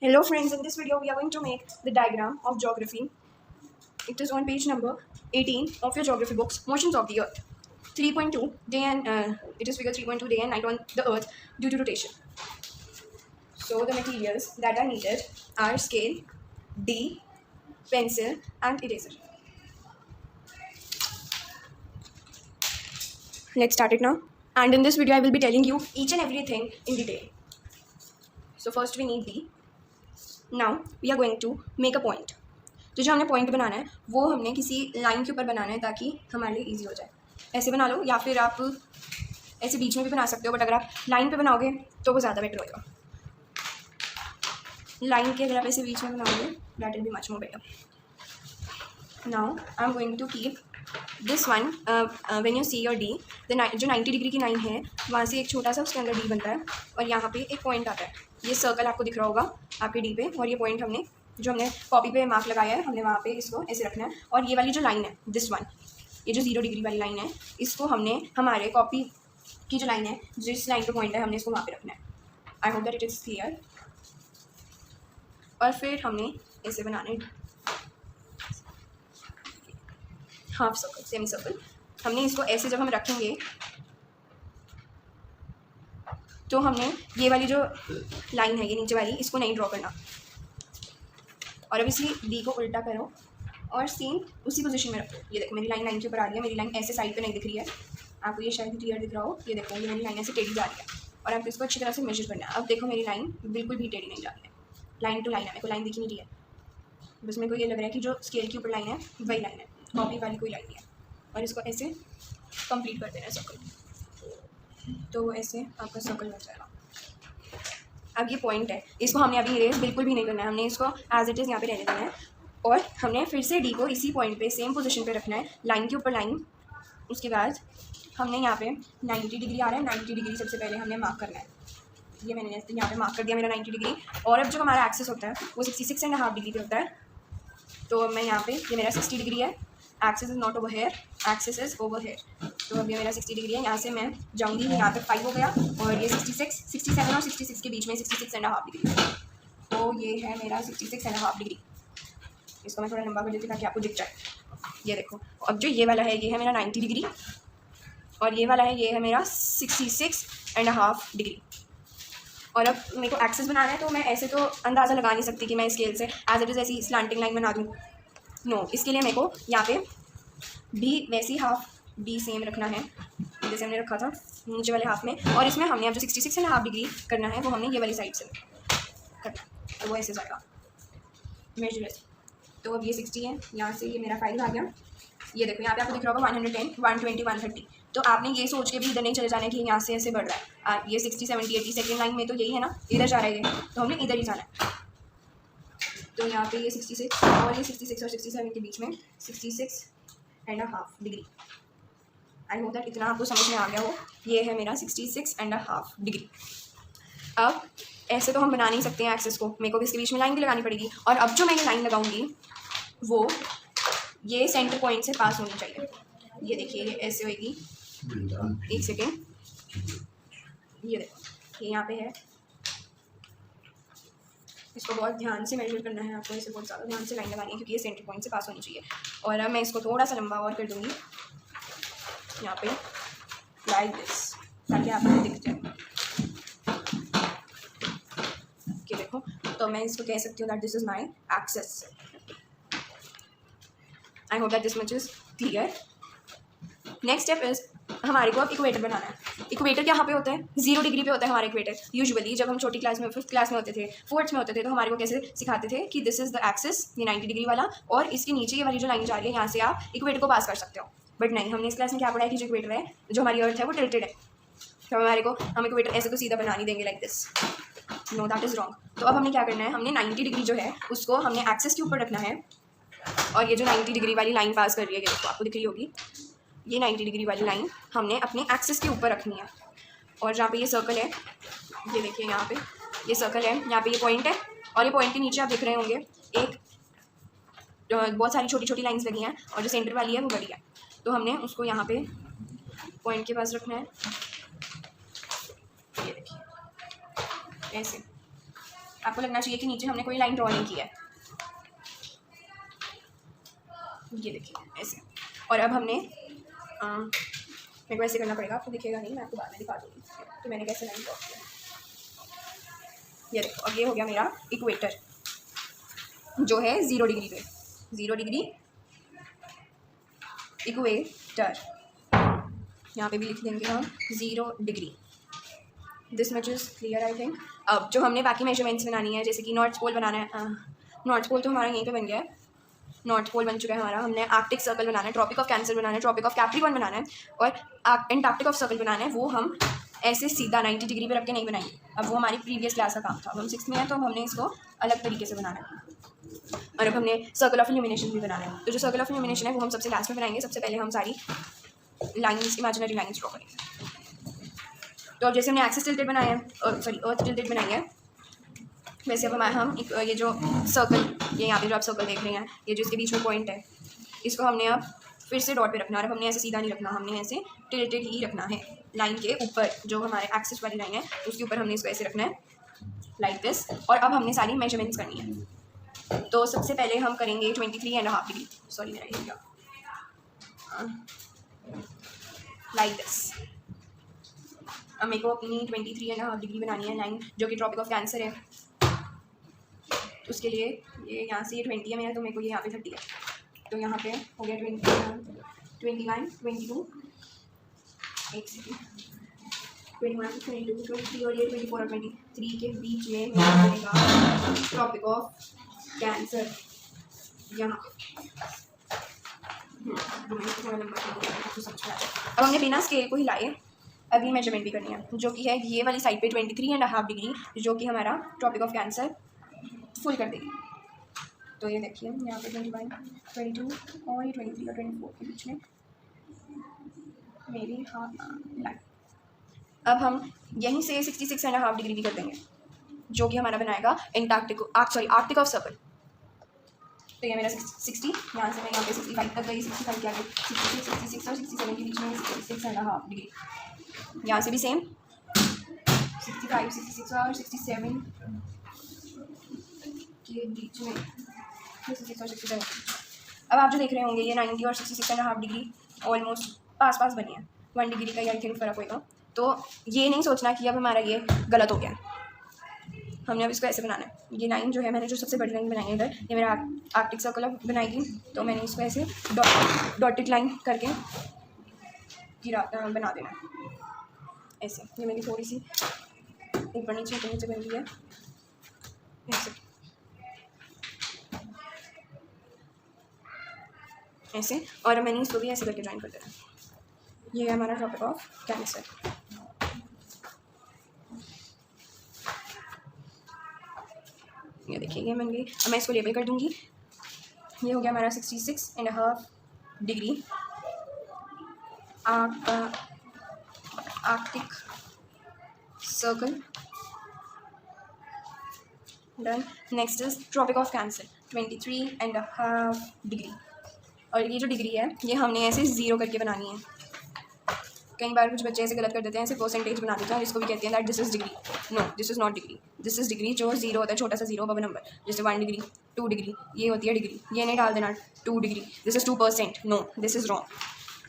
Hello friends, in this video we are going to make the diagram of geography. It is on page number 18 of your geography books, Motions of the Earth. 3.2 day and it is figure 3.2 day and night on the Earth due to rotation. So the materials that are needed are scale, D, pencil and eraser. Let's start it now. And in this video I will be telling you each and everything in detail. So first we need D. Now we are going to make a point. तो जो हमने point बनाना है वो हमने किसी line के ऊपर बनाना है ताकि हमारे लिए इजी हो जाए। ऐसे बना लो या फिर आप ऐसे बीच में भी बना सकते हो, बट अगर आप लाइन पे बनाओगे तो वो ज़्यादा बेटर होएगा। लाइन के अगर आप ऐसे बीच में बनाओगे that will be much more better. Now I am going to keep this one when you see your D जो 90 डिग्री की लाइन है वहाँ से एक छोटा सा उसके अंदर डी बनता है और यहाँ पे एक पॉइंट आता है। ये सर्कल आपको दिख रहा होगा आपके डी पे, और ये पॉइंट हमने जो हमने कॉपी पे मार्क लगाया है हमने वहाँ पे इसको ऐसे रखना है। और ये वाली जो लाइन है दिस वन, ये जो 0 डिग्री वाली लाइन है इसको हमने हमारे कॉपी की जो लाइन है जिस लाइन पे पॉइंट है हमने इसको वहाँ पे रखना है। आई hope that it is clear. और फिर हमने ऐसे बनाने हाफ सर्कल, सेमी सर्कल। हमने इसको ऐसे जब हम रखेंगे तो हमने ये वाली जो लाइन है ये नीचे वाली इसको नहीं ड्रॉ करना। और अब इसी डी को उल्टा करो और सेम उसी पोजीशन में रखो। ये देखो मेरी लाइन के ऊपर आ रही है, मेरी लाइन ऐसे साइड पे नहीं दिख रही है, आपको ये शायद क्लियर दिख रहा हो। ये देखो ये मेरी लाइन ऐसे टेढ़ी जा रही है और आपको इसको अच्छी तरह से मेजर करना है। अब देखो मेरी लाइन बिल्कुल भी टेढ़ी नहीं जा रही है, लाइन टू लाइन है, मेरे को लाइन दिख नहीं रही है। बस मेरे को ये लग रहा है कि जो स्केल के ऊपर लाइन है वही लाइन है, कॉपी वाली कोई लाइन नहीं है। और इसको ऐसे कंप्लीट कर देना है सर्कल, तो ऐसे आपका सर्कल बन जाएगा। अब ये पॉइंट है, इसको हमने अभी इरेज बिल्कुल भी नहीं करना है, हमने इसको एज इट इज़ यहाँ पे रहने देना है। और हमने फिर से डी को इसी पॉइंट पे सेम पोजीशन पे रखना है, लाइन के ऊपर लाइन। उसके बाद हमने यहाँ पे 90 डिग्री आ रहा है, 90 डिग्री सबसे पहले हमने मार्क करना है। ये मैंने यहाँ पे मार्क कर दिया मेरा 90 डिग्री। और अब जो हमारा एक्सेस होता है वो 66.5 डिग्री पे होता है। तो मैं यहाँ पे ये मेरा 60 डिग्री है, axis is not over here, axis is over here. तो अब ये मेरा 60 डिग्री है, यहाँ से मैं जाऊँगी यहाँ पे 5 हो गया और ये 66, 67 और 66 के बीच में 66.5 डिग्री। तो ये है मेरा 66.5 डिग्री। इसको मैं थोड़ा लंबा कर देती हूँ ताकि आपको दिख जाए। ये देखो अब जो ये वाला है ये है मेरा 90 डिग्री और ये वाला है ये है मेरा 66.5 डिग्री। और अब मेरे को एक्सेस बनाना है तो मैं ऐसे तो अंदाज़ा लगा नहीं सकती कि मैं स्केल से एज इट इज़ ऐसी स्लांटिंग लाइन बना दूँ। नो, इसके लिए मेरे को यहाँ पे भी वैसी हाफ डी सेम रखना है जैसे हमने रखा था नीचे वाले हाफ में। और इसमें हमने अब जो 66.5 डिग्री करना है वो हमने ये वाली साइड से करना है, तो वो ऐसे जाएगा मेजर ऐसे। तो अब ये 60 है, यहाँ से ये मेरा 5 आ गया। ये देखो यहाँ पे आपको दिख रहा होगा 110, 120, 130। तो आपने ये सोच के भी इधर नहीं चले जाना कि यहाँ से ऐसे बढ़ रहा है। ये 60, 70, 80 सेकेंड लाइन में तो यही है ना, इधर जा रहा है ये, तो हमने इधर ही जाना है। तो यहाँ पे ये 66 और ये 66 और 67 के बीच में 66.5 डिग्री। आई होप दैट इतना आपको समझ में आ गया हो। ये है मेरा 66.5 डिग्री। अब ऐसे तो हम बना नहीं सकते हैं एक्सेस को, मेरे को भी इसके बीच में लाइन भी लगानी पड़ेगी। और अब जो मैं ये लाइन लगाऊंगी वो ये सेंटर पॉइंट से पास होनी चाहिए। ये देखिए ये ऐसे होएगी, एक सेकेंड, ये देखो ये यहाँ पे है। इसको बहुत ध्यान से मेजर करना है आपको, इसे बहुत ज़्यादा ध्यान से लाइन लगानी है क्योंकि ये सेंटर पॉइंट से पास होनी चाहिए। और अब मैं इसको थोड़ा सा लंबा और कर दूँगी यहाँ पे लाइक दिस, ताकि आपको दिख जाए कि देखो। तो मैं इसको कह सकती हूँ that this is my axis. I hope that this much is clear. Next step is हमारे को अब इक्वेटर बनाना है। इक्वेटर कहाँ पे होता है? 0 डिग्री पे होता है हमारा इक्वेटर। यूजुअली जब हम छोटी क्लास में 5th क्लास में होते थे, 4th में होते थे, तो हमारे को कैसे सिखाते थे कि दिस इज़ द एक्सिस, ये 90 डिग्री वाला, और इसके नीचे ये वाली जो लाइन जा रही है यहाँ से आप इक्वेटर को पास कर सकते हो। बट नहीं, हमने इस क्लास में क्या पढ़ा है कि जो इक्वेटर है, जो हमारी अर्थ है वो टिल्टेड है, तो हम इक्वेटर ऐसे तो सीधा बना नहीं देंगे like this. No, that is wrong. तो अब हमने क्या करना है, हमने 90 डिग्री जो है उसको हमने एक्सेस के ऊपर रखना है। और ये जो 90 डिग्री वाली लाइन पास कर रही है, ये देखो आपको दिख रही होगी, ये 90 डिग्री वाली लाइन हमने अपने एक्सेस के ऊपर रखनी है। और जहाँ पे ये सर्कल है, ये देखिए यहाँ पे ये सर्कल है, यहाँ पे ये पॉइंट है, और ये पॉइंट के नीचे आप देख रहे होंगे एक बहुत सारी छोटी छोटी लाइंस लगी हैं, और जो सेंटर वाली है वो बड़ी है। तो हमने उसको यहाँ पे पॉइंट के पास रखना है, ये देखिए ऐसे। आपको लगना चाहिए कि नीचे हमने कोई लाइन ड्रॉ नहीं की है। ये देखिए ऐसे। और अब हमने मेरे को ऐसे करना पड़ेगा, आपको दिखेगा नहीं, मैं आपको बाद में दिखा दूँगी कि मैंने कैसे लाइन ड्रॉ किया। ये देखो, अब ये हो गया मेरा इक्वेटर जो है 0 डिग्री पे, 0 डिग्री इक्वेटर। यहाँ पे भी लिख देंगे हम 0 degree. This much is clear I think. अब जो हमने बाकी मेजरमेंट्स बनानी है, जैसे कि नॉर्थ पोल बनाना है, नॉर्थ पोल तो हमारा यहीं पे बन गया है, नॉर्थ पोल बन चुका है हमारा। हमने आर्कटिक सर्कल बनाना है, ट्रॉपिक ऑफ कैंसर बनाना है, ट्रॉपिक ऑफ कैप्रिकॉर्न बनाना है और एंटार्क्टिक ऑफ सर्कल बनाना है। वो हम ऐसे सीधा 90 डिग्री पे रख के नहीं बनाएंगे। अब वो हमारी प्रीवियस क्लास का काम था। अब हम 6th में हैं तो हमने इसको अलग तरीके से बनाना है। और अब हमने सर्कल ऑफ इल्यूमिनेशन भी बनाना है। तो जो सर्कल ऑफ इल्यूमिनेशन है वो हम सबसे लास्ट में बनाएंगे। सबसे पहले हम सारी लाइन्स, इमेजिनरी लाइन्स ड्रॉ करेंगे। तो अब जैसे हमने एक्सिस टिल्टेड बनाया है, अर्थ टिल्टेड बनाई है, वैसे अब हम ये जो सर्कल, ये यहाँ पे जो आप सर्कल देख रहे हैं, ये जो इसके बीच में पॉइंट है, इसको हमने अब फिर से डॉट पे रखना है। और अब हमने ऐसे सीधा नहीं रखना, हमने ऐसे टिल्टेड ही रखना है। लाइन के ऊपर जो हमारे एक्सिस वाली लाइन है उसके ऊपर हमने इसको ऐसे रखना है लाइक दिस। और अब हमने सारी मेजरमेंट्स करनी है। तो सबसे पहले हम करेंगे 23.5 डिग्री, सॉरी मेरा ये क्या, लाइक दिस। अब मेरे को अपनी 23.5 डिग्री बनानी है लाइन जो कि ट्रॉपिक ऑफ कैंसर है। तो उसके लिए ये यहाँ से ये 20 है मेरा, तो मेरे को ये यहाँ पे 30 है। तो यहाँ पे हो गया 21, 22, एक सेकेंड, 21, 22, 23 और ये 24 और 23 के बीच में बनेगा ट्रॉपिक ऑफ कैंसर यहाँ। थोड़ा लंबा तो समझ में आ जाए। अब हमने बिना स्केल को हिलाए अगली मेजरमेंट भी करनी है, जो कि है ये वाली साइड पे 23.5 डिग्री, जो कि हमारा ट्रॉपिक ऑफ कैंसर फुल कर देगी। तो ये देखिए यहाँ पे 21, 22 और ये 23 और 24 के बीच में मेरी हाफ लाइन। अब हम यहीं से 66.5 डिग्री भी कर देंगे, जो कि हमारा बनाएगा आर्कटिक ऑफ सर्कल। तो ये मेरा 60, यहाँ से मैं यहाँ पे 65 तक गई, 65 के आगे 66, 66 और 67 के बीच में 66.5 डिग्री। यहाँ से भी सेम 65, 66 और 67 के बीच में 66 और 67। अब आप जो देख रहे होंगे ये 90 और 66.5 डिग्री ऑलमोस्ट पास पास बनी है। 1 डिग्री का आई थिंक फ़र्क होगा। तो ये नहीं सोचना कि अब हमारा ये गलत हो गया। हमने अब इसको ऐसे बनाना है। ये लाइन जो है, मैंने जो सबसे बड़ी लाइन बनाई है इधर, ये मेरा आर्कटिक सर्कल बनाएगी। तो मैंने इसको ऐसे डॉटेड लाइन करके बना देना है ऐसे। ये मेरी थोड़ी सी ऊपर नीचे बन रही है ऐसे ऐसे। और मैंने इसको भी ऐसे करके ज्वाइन कर देना। ये है हमारा टॉपिक ऑफ कैंसर। ये देखिए ये बन गई। अब मैं इसको लेबल कर दूंगी। ये हो गया हमारा 66.5 degree Arctic circle done. Next is tropic of cancer 23.5 degree. और ये जो डिग्री है ये हमने ऐसे 0 करके बनानी है। कई बार कुछ बच्चे ऐसे गलत कर देते हैं, ऐसे परसेंटेज बना देते हैं, जिसको भी कहते हैं that this is degree. No, this is not degree. This is degree जो 0 होता है, छोटा सा 0 अब नंबर, जैसे 1 डिग्री, 2 डिग्री, ये होती है डिग्री। ये नहीं डाल देना 2 degree, this is 2%। No, this is wrong,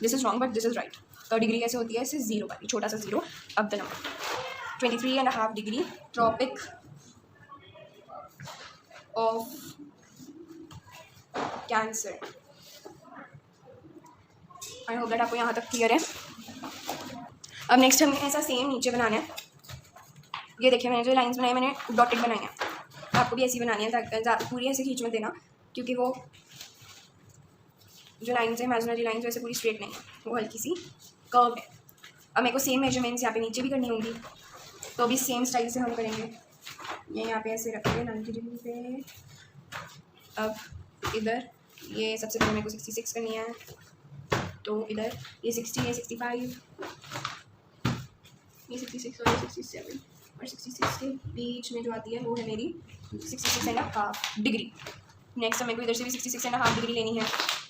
this is wrong but this is right. तो डिग्री कैसे होती है, ऐसे 0 वाली, छोटा सा 0 अब the number. 23.5 degree tropic of cancer. I hope that आपको यहाँ तक क्लियर है। अब नेक्स्ट हमें ऐसा सेम नीचे बनाना है। ये देखिए मैंने जो लाइंस बनाई, मैंने डॉटेड बनाई हैं। आपको भी ऐसी बनानी है, ताकि पूरी ऐसे खींच मत देना, क्योंकि वो जो लाइंस है इमेजिनरी लाइंस वैसे पूरी स्ट्रेट नहीं है, वो हल्की सी कर्व है। अब मेरे को सेम मेजरमेंट्स यहाँ पे नीचे भी करनी होंगी, तो अभी सेम स्टाइल से हम करेंगे। ये यहाँ पे ऐसे रखेंगे 90 डिग्री पे। अब इधर ये सबसे पहले मेरे को 66 करनी है, तो इधर ये 60, ये 65, ये 66 और ये 67 और 66 के बीच में जो आती है वो है मेरी 66.5 डिग्री। नेक्स्ट मेरे को इधर से भी 66.5 डिग्री लेनी है,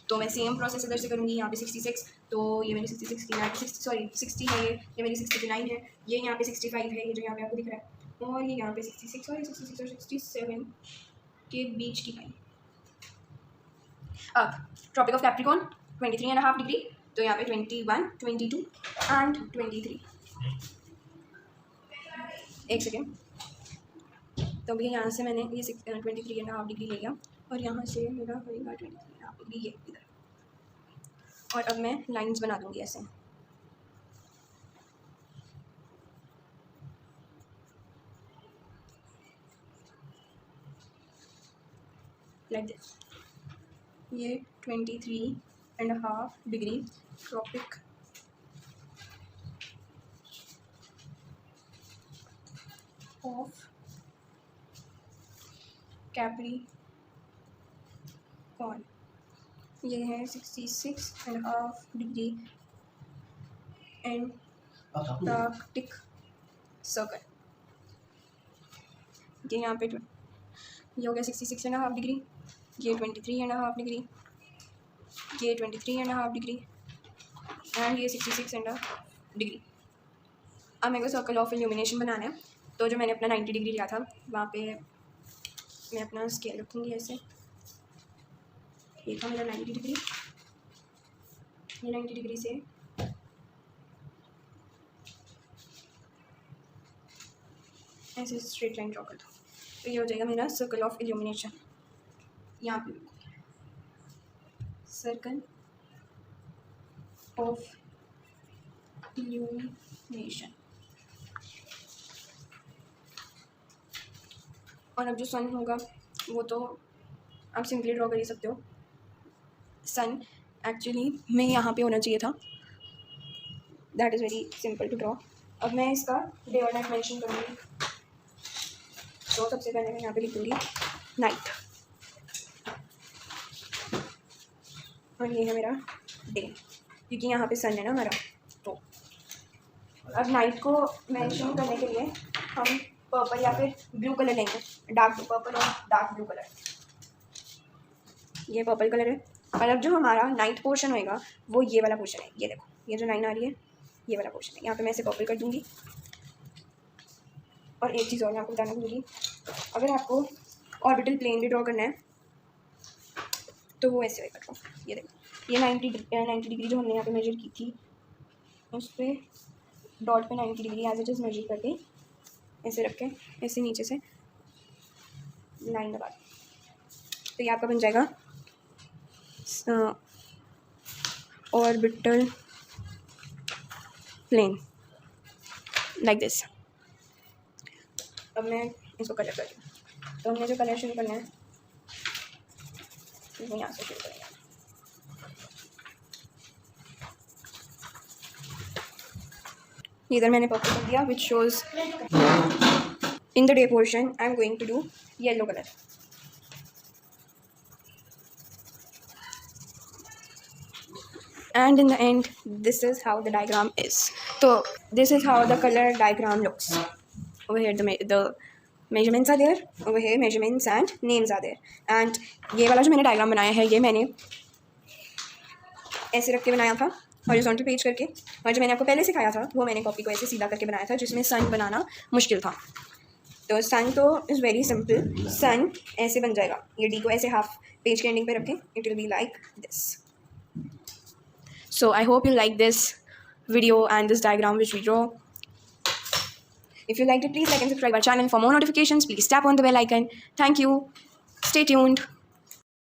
तो मैं सेम प्रोसेस इधर से करूँगी। यहाँ पे 66, तो ये मेरी 60 है, ये मेरी 69 है, ये यहाँ पे 65 है, ये जो यहाँ पे आपको दिख रहा है, और ये यहाँ पे 66 और 66 और 67 के बीच की लाइन। अब ट्रॉपिक ऑफ कैप्रिकॉर्न 23.5 डिग्री, तो यहाँ पे 21, 22 एंड 23। एक सेकेंड, तो भैया यहाँ से मैंने ये 23.5 डिग्री ले लिया और यहाँ से मेरा होगा 23.5 डिग्री ये इधर। और अब मैं लाइंस बना दूँगी ऐसे, लाइक दिस। ये 23.5 डिग्री ट्रॉपिक ऑफ कैप्रिकॉर्न, ये है 66.5 डिग्री एंटार्क्टिक सर्कल। ये यहाँ पे ये हो गया 66.5 डिग्री, ये 23.5 डिग्री, ये 23.5 डिग्री एंड ये 66.5 डिग्री। अब मेरे को सर्कल ऑफ इल्यूमिनेशन बनाना है, तो जो मैंने अपना 90 डिग्री लिया था वहाँ पे मैं अपना स्केल रखूँगी ऐसे। ये था मेरा 90 डिग्री, ये 90 डिग्री से ऐसे स्ट्रेट लाइन ड्रॉ कर दो, तो ये हो जाएगा मेरा सर्कल ऑफ इल्यूमिनेशन। यहाँ पे सर्कल ऑफ इल्यूमिनेशन। और अब जो सन होगा वो तो आप सिंपली ड्रॉ कर ही सकते हो। सन एक्चुअली में यहाँ पे होना चाहिए था, that is very simple to draw. अब मैं इसका डे और नाइट मेंशन करूँगी, तो सबसे पहले मैं यहाँ पे लिखूँगी नाइट, और ये है मेरा डे, क्योंकि यहाँ पे सन है ना हमारा। तो अब नाइट को मेंशन करने के लिए हम पर्पल या फिर ब्लू कलर लेंगे, डार्क पर्पल और डार्क ब्लू कलर। ये पर्पल कलर है। और अब जो हमारा नाइट पोर्शन होएगा वो ये वाला पोर्शन है, ये देखो ये जो लाइन आ रही है ये वाला पोर्शन है। यहाँ पे मैं इसे पर्पल कर दूँगी। और एक चीज़ और मैं आपको बताना भूलूँगी, अगर आपको ऑर्बिटल प्लेन भी ड्रॉ करना है तो वो ऐसे होएगा ड्रॉ। ये देखो ये 90 डिग्री जो हमने यहाँ पे मेजर की थी उस पर डॉट पे 90 degree as it is measure करके ऐसे रख के ऐसे नीचे से लाइन लगा दें, तो ये आपका बन जाएगा ऑर्बिटल प्लेन लाइक दिस। अब मैं इसको कलर कर दूँ, तो हमने जो कलर शुरू करना है वो यहाँ से शुरू करेंगे। इधर मैंने पर्पल कर दिया, which shows in the day portion I am going to do yellow colour. And in the end this is how the diagram is. So this is how the color diagram looks. Over here the measurements are there, over here measurements and names are there. And ये वाला जो मैंने diagram बनाया है ये मैंने ऐसे रख के बनाया था हॉरिजॉन्टल पेज करके, और जो मैंने आपको पहले सिखाया था वो मैंने कॉपी को ऐसे सीधा करके बनाया था, जिसमें सन बनाना मुश्किल था। तो सन तो इज़ वेरी सिंपल, सन ऐसे बन जाएगा। ये डी को ऐसे हाफ पेज के एंडिंग पे रखें, it will be like this. So I hope you like this video and this diagram which we draw. If you liked it, please like and subscribe our channel. For more notifications, please tap on the bell icon. Thank you. Stay tuned.